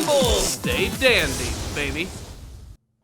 Stay dandy, baby.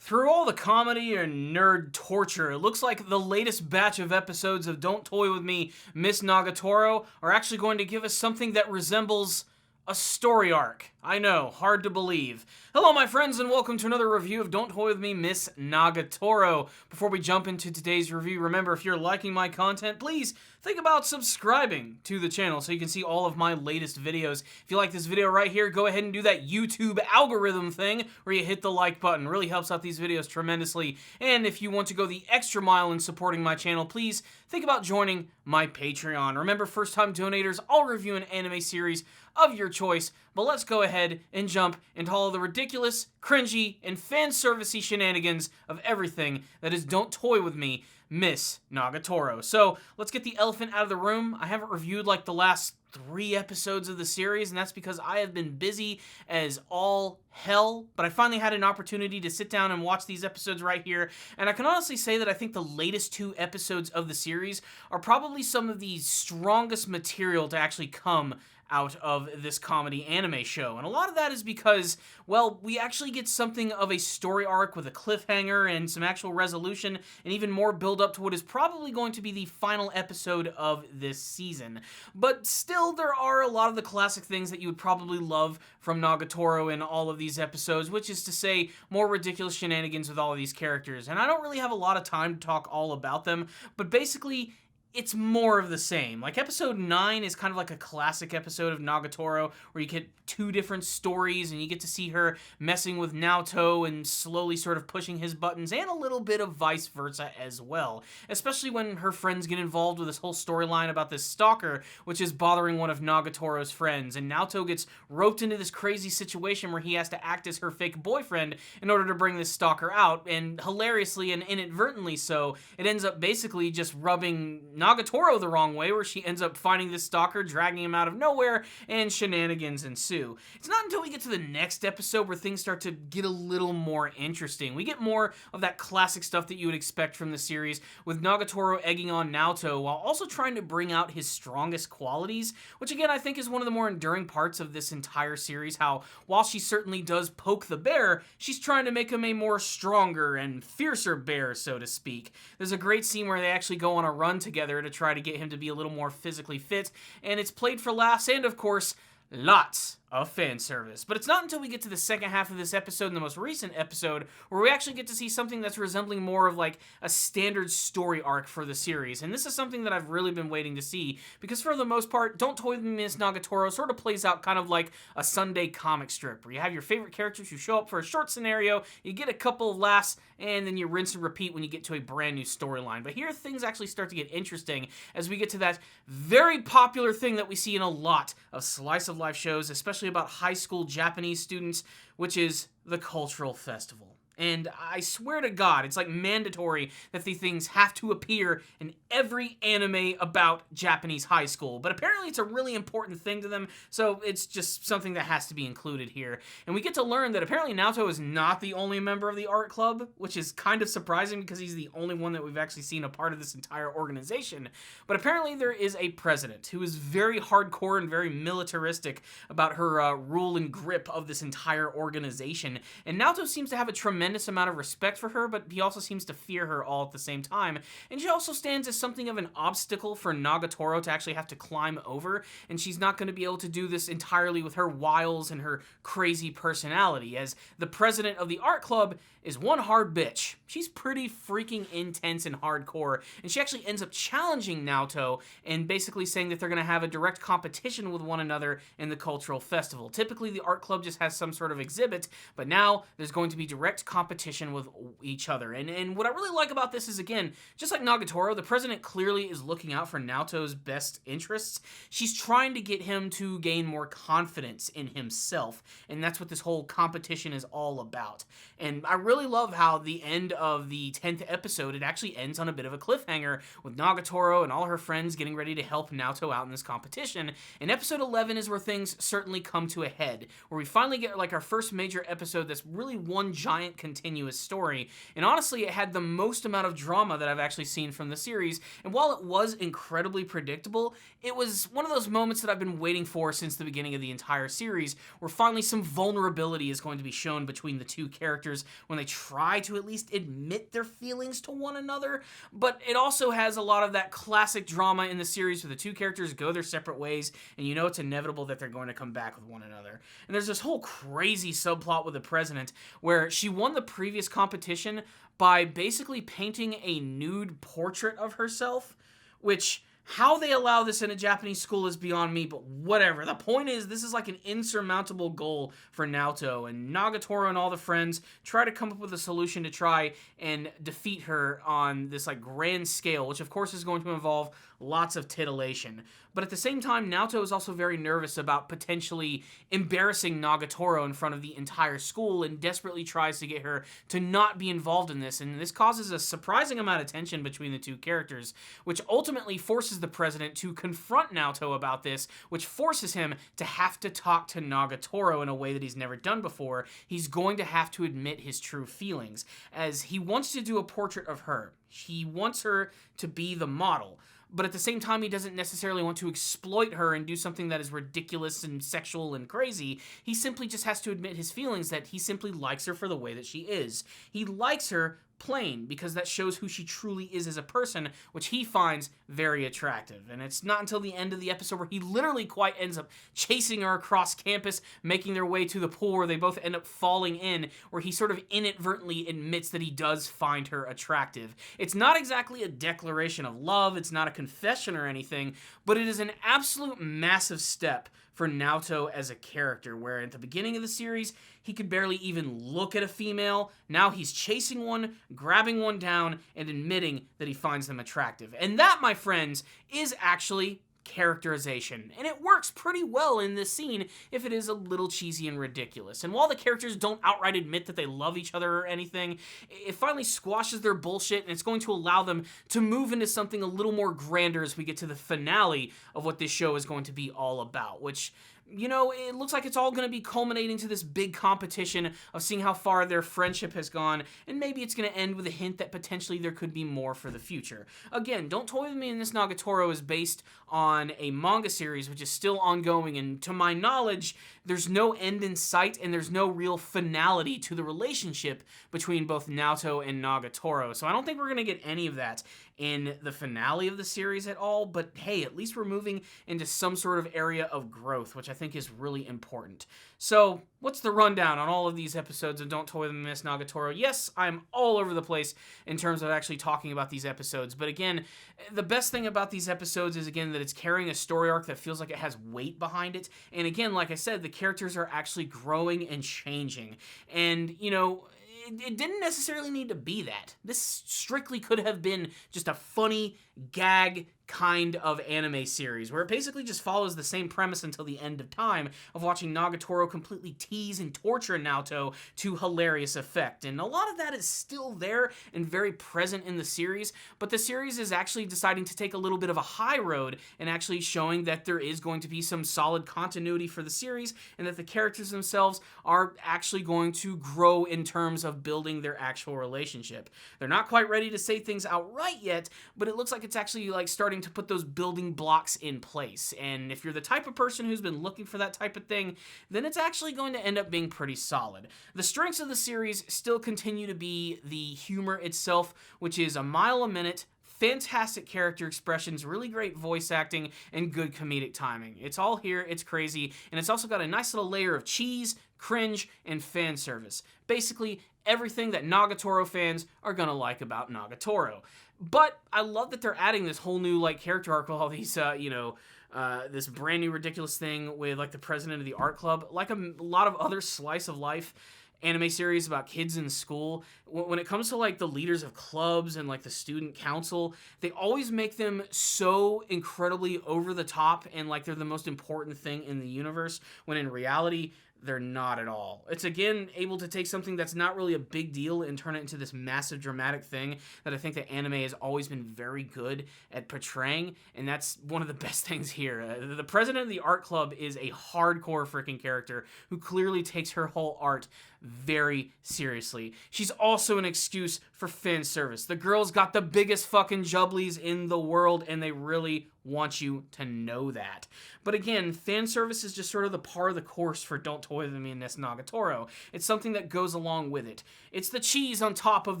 Through all the comedy and nerd torture, it looks like the latest batch of episodes of Don't Toy With Me, Miss Nagatoro are actually going to give us something that resembles a story arc. I know, hard to believe. Hello my friends and welcome to another review of Don't Toy With Me, Miss Nagatoro. Before we jump into today's review, remember if you're liking my content, please think about subscribing to the channel so you can see all of my latest videos. If you like this video right here, go ahead and do that YouTube algorithm thing where you hit the like button. It really helps out these videos tremendously. And if you want to go the extra mile in supporting my channel, please think about joining my Patreon. Remember, first time donators, I'll review an anime series of your choice, but let's go ahead and jump into all the ridiculous, cringy, and fan servicey shenanigans of everything that is Don't Toy With Me, Miss Nagatoro. So let's get the elephant out of the room. I haven't reviewed like the last 3 episodes of the series, and that's because I have been busy as all hell, but I finally had an opportunity to sit down and watch these episodes right here, and I can honestly say that I think the latest 2 episodes of the series are probably some of the strongest material to actually come out of this comedy anime show. And a lot of that is because, well, we actually get something of a story arc with a cliffhanger and some actual resolution and even more build up to what is probably going to be the final episode of this season. But still, there are a lot of the classic things that you would probably love from Nagatoro in all of these episodes, which is to say more ridiculous shenanigans with all of these characters. And I don't really have a lot of time to talk all about them, but basically, it's more of the same. Like, episode 9 is kind of like a classic episode of Nagatoro, where you get 2 different stories, and you get to see her messing with Naoto and slowly sort of pushing his buttons, and a little bit of vice versa as well. Especially when her friends get involved with this whole storyline about this stalker, which is bothering one of Nagatoro's friends, and Naoto gets roped into this crazy situation where he has to act as her fake boyfriend in order to bring this stalker out, and hilariously and inadvertently so, it ends up basically just rubbing Nagatoro the wrong way, where she ends up finding this stalker, dragging him out of nowhere, and shenanigans ensue. It's not until we get to the next episode where things start to get a little more interesting. We get more of that classic stuff that you would expect from the series, with Nagatoro egging on Naoto while also trying to bring out his strongest qualities, which again I think is one of the more enduring parts of this entire series, how while she certainly does poke the bear, she's trying to make him a more stronger and fiercer bear, so to speak. There's a great scene where they actually go on a run together to try to get him to be a little more physically fit, and it's played for laughs and, of course, lots of fan service. But it's not until we get to the second half of this episode, and the most recent episode, where we actually get to see something that's resembling more of like a standard story arc for the series. And this is something that I've really been waiting to see, because for the most part, Don't Toy With Me, Miss Nagatoro sort of plays out kind of like a Sunday comic strip, where you have your favorite characters who show up for a short scenario, you get a couple of laughs, and then you rinse and repeat when you get to a brand new storyline. But here things actually start to get interesting as we get to that very popular thing that we see in a lot of slice of life shows, especially about high school Japanese students, which is the cultural festival. And I swear to God, it's like mandatory that these things have to appear in every anime about Japanese high school. But apparently it's a really important thing to them, so it's just something that has to be included here. And we get to learn that apparently Naoto is not the only member of the art club, which is kind of surprising because he's the only one that we've actually seen a part of this entire organization. But apparently there is a president who is very hardcore and very militaristic about her rule and grip of this entire organization. And Naoto seems to have a tremendous amount of respect for her, but he also seems to fear her all at the same time. And she also stands as something of an obstacle for Nagatoro to actually have to climb over, and she's not going to be able to do this entirely with her wiles and her crazy personality, as the president of the art club is one hard bitch. She's pretty freaking intense and hardcore, and she actually ends up challenging Naoto and basically saying that they're going to have a direct competition with one another in the cultural festival. Typically, the art club just has some sort of exhibit, but now there's going to be direct competition with each other. And what I really like about this is, again, just like Nagatoro, the president clearly is looking out for Naoto's best interests. She's trying to get him to gain more confidence in himself, and that's what this whole competition is all about. And I really love how the end of the 10th episode, it actually ends on a bit of a cliffhanger with Nagatoro and all her friends getting ready to help Naoto out in this competition. And episode 11 is where things certainly come to a head, where we finally get like our first major episode that's really one giant continuous story. And honestly, it had the most amount of drama that I've actually seen from the series. And while it was incredibly predictable, it was one of those moments that I've been waiting for since the beginning of the entire series, where finally some vulnerability is going to be shown between the two characters when they try to at least admit their feelings to one another. But it also has a lot of that classic drama in the series where the two characters go their separate ways, and you know it's inevitable that they're going to come back with one another. And there's this whole crazy subplot with the president where she won the previous competition by basically painting a nude portrait of herself, which, how they allow this in a Japanese school is beyond me, but whatever. The point is, this is like an insurmountable goal for Naoto, and Nagatoro and all the friends try to come up with a solution to try and defeat her on this like grand scale, which of course is going to involve lots of titillation. But at the same time, Naoto is also very nervous about potentially embarrassing Nagatoro in front of the entire school and desperately tries to get her to not be involved in this. And this causes a surprising amount of tension between the two characters, which ultimately forces the president to confront Naoto about this, which forces him to have to talk to Nagatoro in a way that he's never done before. He's going to have to admit his true feelings, as he wants to do a portrait of her. He wants her to be the model. But at the same time, he doesn't necessarily want to exploit her and do something that is ridiculous and sexual and crazy. He simply just has to admit his feelings, that he simply likes her for the way that she is. He likes her plain because that shows who she truly is as a person, which he finds very attractive. And it's not until the end of the episode where he literally quite ends up chasing her across campus, making their way to the pool where they both end up falling in, where he sort of inadvertently admits that he does find her attractive. It's not exactly a declaration of love, it's not a confession or anything, but it is an absolute massive step for Naoto as a character, where at the beginning of the series, he could barely even look at a female. Now he's chasing one, grabbing one down, and admitting that he finds them attractive. And that, my friends, is actually characterization. And it works pretty well in this scene, if it is a little cheesy and ridiculous. And while the characters don't outright admit that they love each other or anything, it finally squashes their bullshit, and it's going to allow them to move into something a little more grander as we get to the finale of what this show is going to be all about, which, you know, it looks like it's all going to be culminating to this big competition of seeing how far their friendship has gone, and maybe it's going to end with a hint that potentially there could be more for the future. Again, Don't Toy With Me in this Nagatoro is based on a manga series which is still ongoing, and to my knowledge, there's no end in sight and there's no real finality to the relationship between both Naoto and Nagatoro. So I don't think we're going to get any of that in the finale of the series at all, but hey, at least we're moving into some sort of area of growth, which I think is really important. So, what's the rundown on all of these episodes of Don't Toy With Me, Miss Nagatoro? Yes, I'm all over the place in terms of actually talking about these episodes, but again, the best thing about these episodes is, again, that it's carrying a story arc that feels like it has weight behind it, and again, like I said, the characters are actually growing and changing, and, you know, it didn't necessarily need to be that. This strictly could have been just a funny gag kind of anime series where it basically just follows the same premise until the end of time of watching Nagatoro completely tease and torture Naoto to hilarious effect. And a lot of that is still there and very present in the series, but the series is actually deciding to take a little bit of a high road and actually showing that there is going to be some solid continuity for the series and that the characters themselves are actually going to grow in terms of building their actual relationship. They're not quite ready to say things outright yet, but it looks like it's actually like starting to put those building blocks in place. And if you're the type of person who's been looking for that type of thing, then it's actually going to end up being pretty solid. The strengths of the series still continue to be the humor itself, which is a mile a minute, fantastic character expressions, really great voice acting, and good comedic timing. It's all here, it's crazy, and it's also got a nice little layer of cheese, cringe, and fan service. Basically, everything that Nagatoro fans are gonna like about Nagatoro. But I love that they're adding this whole new like character arc with all these, this brand new ridiculous thing with like the president of the art club. Like a lot of other slice of life anime series about kids in school, when it comes to like the leaders of clubs and like the student council, they always make them so incredibly over the top and like they're the most important thing in the universe, when in reality they're not at all. It's again able to take something that's not really a big deal and turn it into this massive dramatic thing that I think that anime has always been very good at portraying, and that's one of the best things here. The president of the art club is a hardcore freaking character who clearly takes her whole art very seriously. She's also an excuse for fan service. The girl's got the biggest fucking jubblies in the world, and they really want you to know that. But again, fan service is just sort of the par of the course for Don't Toy With Me in this Nagatoro. It's something that goes along with it. It's the cheese on top of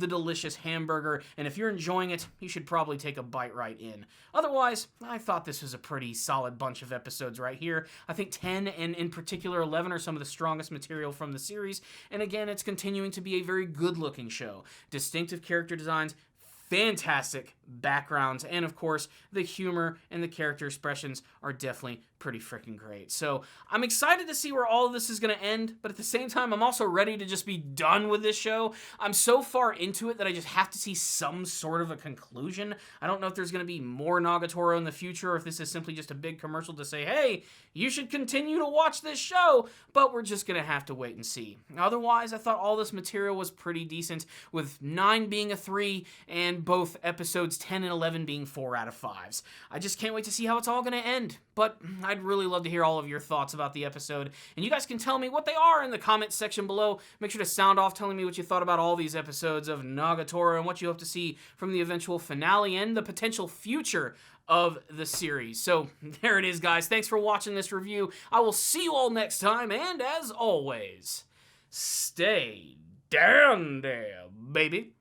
the delicious hamburger, and if you're enjoying it, you should probably take a bite right in. Otherwise, I thought this was a pretty solid bunch of episodes right here. I think 10 and in particular 11 are some of the strongest material from the series, and again, it's continuing to be a very good-looking show. Distinctive character designs, fantastic backgrounds, and of course, the humor and the character expressions are definitely pretty freaking great. So I'm excited to see where all of this is going to end, but at the same time, I'm also ready to just be done with this show. I'm so far into it that I just have to see some sort of a conclusion. I don't know if there's going to be more Nagatoro in the future, or if this is simply just a big commercial to say, hey, you should continue to watch this show, but we're just going to have to wait and see. Otherwise, I thought all this material was pretty decent, with 9 being a 3 and both episodes 10 and 11 being 4 out of 5s. I just can't wait to see how it's all going to end, but I'd really love to hear all of your thoughts about the episode, and you guys can tell me what they are in the comments section below. Make sure to sound off telling me what you thought about all these episodes of Nagatoro and what you hope to see from the eventual finale and the potential future of the series. So there it is, guys. Thanks for watching this review. I will see you all next time, and as always, stay down there, baby.